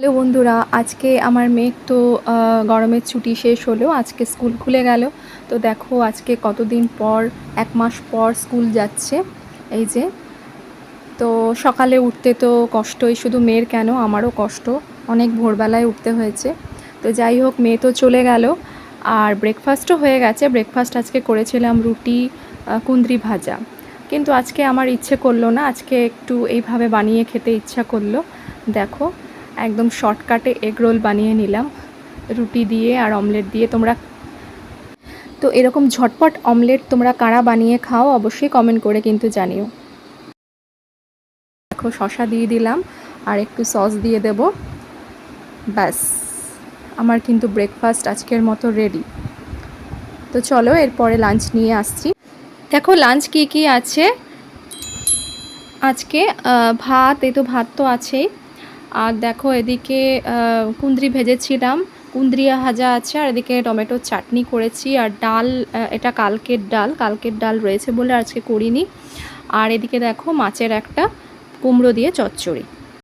Hello বন্ধুরা, আজকে আমার মেয়ের তো গরমের ছুটি শেষ হলো, আজকে স্কুল খুলে গেল। তো দেখো আজকে কতদিন পর, 1 মাস পর স্কুল যাচ্ছে। এই যে, তো সকালে উঠতে তো কষ্টই, শুধু মেয়ের কেন আমারও কষ্ট, অনেক ভোরবেলায় উঠতে হয়েছে। তো যাই হোক, মেয়ে তো চলে গেল, আর ব্রেকফাস্টও হয়ে গেছে। ব্রেকফাস্ট আজকে করেছিলাম রুটি, কুঁদরি ভাজা। কিন্তু আজকে আমার ইচ্ছে করলো না, আজকে একটু এইভাবে বানিয়ে খেতে ইচ্ছা করলো। দেখো, একদম শর্টকাটে এগ রোল বানিয়ে নিলাম রুটি দিয়ে আর অমলেট দিয়ে। তো এরকম ঝটপট অমলেট তোমরা কারা বানিয়ে খাও অবশ্যই কমেন্ট করে কিন্তু জানিও। দেখো, শসা দিয়ে দিলাম আর একটু সস দিয়ে দেব, ব্যাস আমার কিন্তু ব্রেকফাস্ট আজকের মতো রেডি। তো চলো এরপরে লাঞ্চ নিয়ে আসছি। দেখো লাঞ্চ কি আছে আজকে। ভাত, এই তো ভাত তো আছেই। আর দেখো এদিকে কুঁদরি ভেজেছিলাম, কুঁদরি ভাজা আছে, আর এদিকে টমেটোর চাটনি করেছি, আর ডাল, এটা কালকের ডাল রয়েছে বলে আজকে করিনি। আর এদিকে দেখো মাছের একটা কুমড়ো দিয়ে চচ্চড়ি।